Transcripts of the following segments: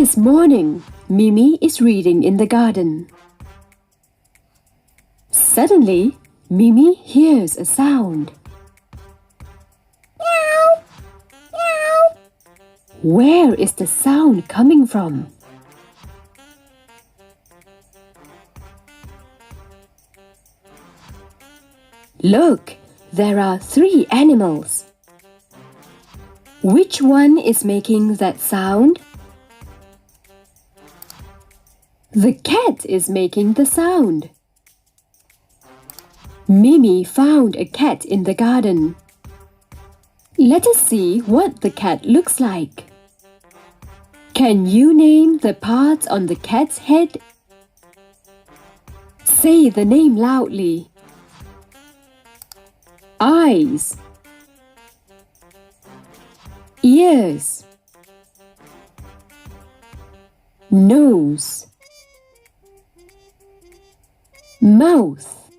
is morning. Mimi is reading in the garden. Suddenly, Mimi hears a sound. Meow! Meow! Where is the sound coming from? Look, there are 3 animals. Which one is making that sound? The cat is making the sound. Mimi found a cat in the garden. Let us see what the cat looks like. Can you name the parts on the cat's head? Say the name loudly. Eyes, ears, nose, mouth.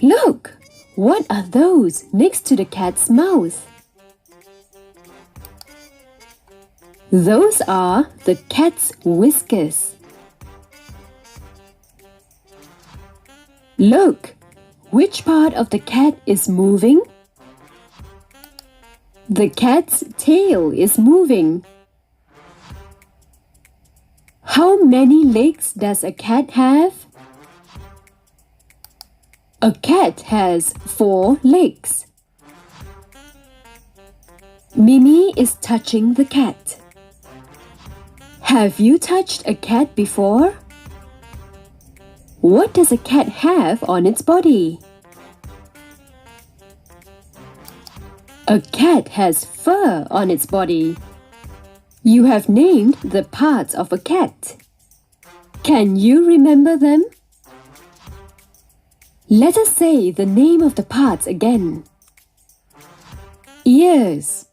Look, what are those next to the cat's mouth? Those are the cat's whiskers. Look, which part of the cat is moving? The cat's tail is moving. How many legs does a cat have? A cat has 4 legs. Mimi is touching the cat. Have you touched a cat before? What does a cat have on its body? A cat has fur on its body. You have named the parts of a cat. Can you remember them? Let us say the name of the parts again. Ears,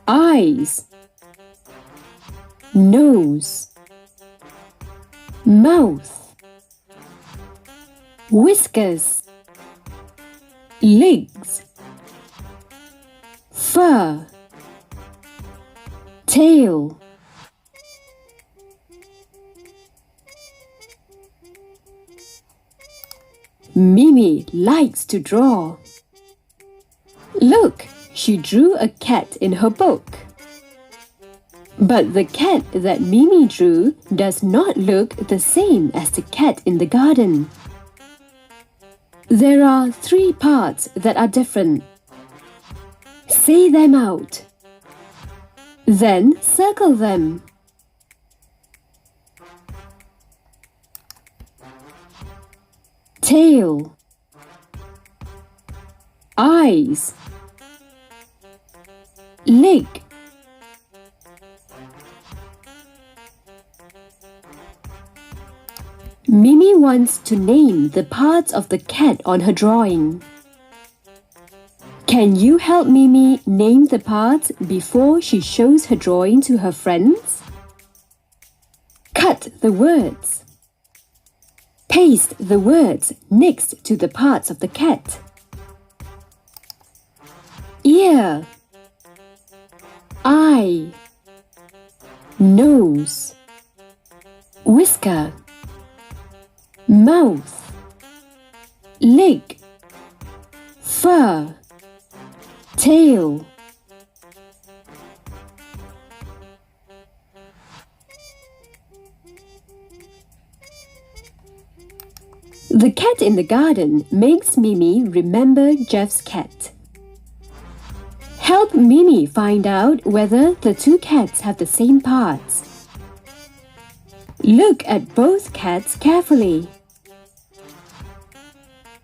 eyes, nose, mouth, whiskers, legs, fur, tail. Mimi likes to draw. Look, she drew a cat in her book. But the cat that Mimi drew does not look the same as the cat in the garden. There are 3 parts that are different. Say them out. Then circle them. Tail, eyes, leg, Mimi wants to name the parts of the cat on her drawing. Can you help Mimi name the parts before she shows her drawing to her friends? Cut the words. Paste the words next to the parts of the cat. Ear, eye, nose, whisker, mouth, leg, fur, tail. The cat in the garden makes Mimi remember Jeff's cat. Help Mimi find out whether the 2 cats have the same parts. Look at both cats carefully.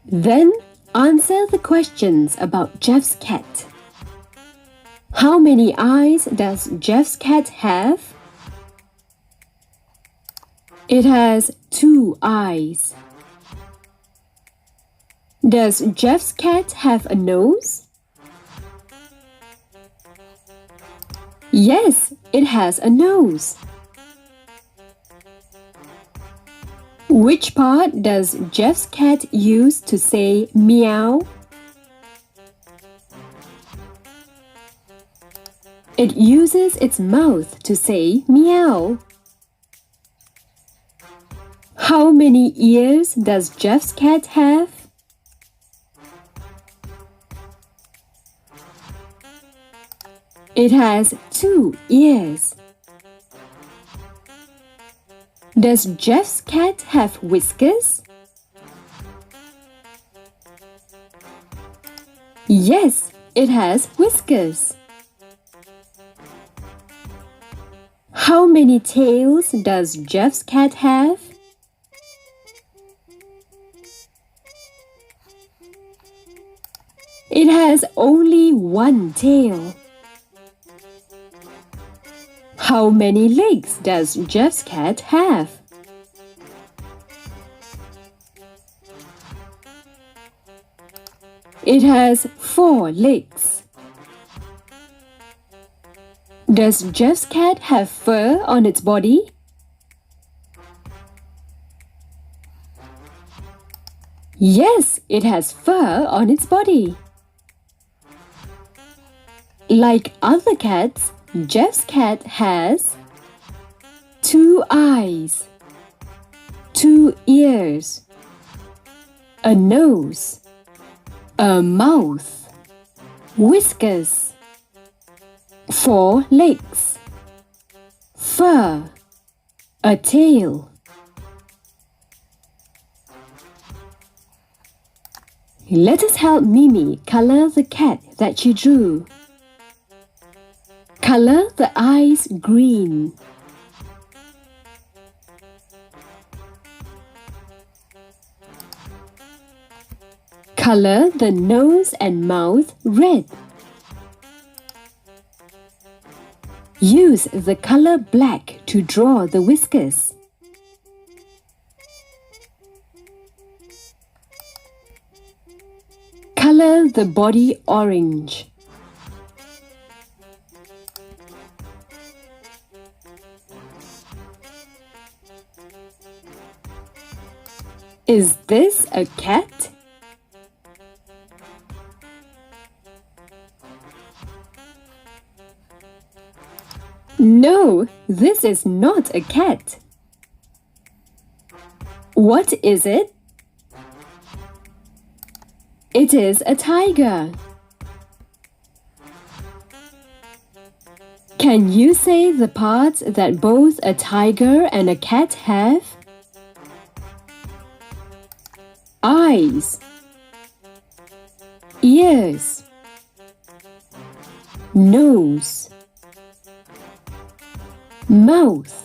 Then answer the questions about Jeff's cat. How many eyes does Jeff's cat have? It has 2 eyes. Does Jeff's cat have a nose? Yes, it has a nose. Which part does Jeff's cat use to say meow? It uses its mouth to say meow. How many ears does Jeff's cat have? It has 2 ears. Does Jeff's cat have whiskers? Yes, it has whiskers. How many tails does Jeff's cat have? It has only 1 tail. How many legs does Jeff's cat have? It has 4 legs. Does Jeff's cat have fur on its body? Yes, it has fur on its body. Like other cats, Jeff's cat has 2 eyes, 2 ears, a nose, a mouth, whiskers, 4 legs, fur, a tail. Let us help Mimi color the cat that she drew. Color the eyes green. Color the nose and mouth red. Use the color black to draw the whiskers. Color the body orange. Is this a cat? No, this is not a cat. What is it? It is a tiger. Can you say the parts that both a tiger and a cat have? Eyes, ears, nose, mouth,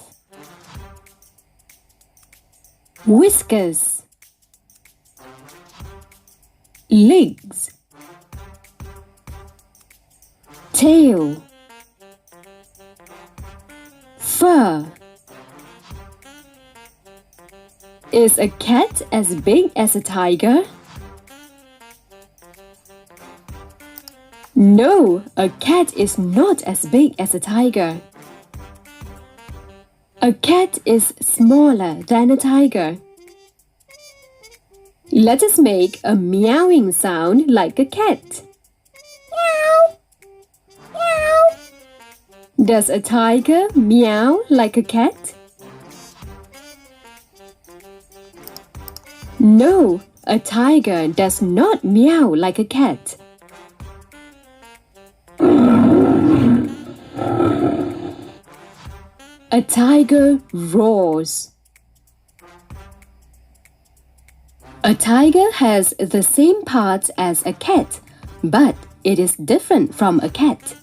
whiskers, legs, tail, fur. Is a cat as big as a tiger? No, a cat is not as big as a tiger. A cat is smaller than a tiger. Let us make a meowing sound like a cat. Meow! Meow! Does a tiger meow like a cat? No, a tiger does not meow like a cat. A tiger roars. A tiger has the same parts as a cat, but it is different from a cat.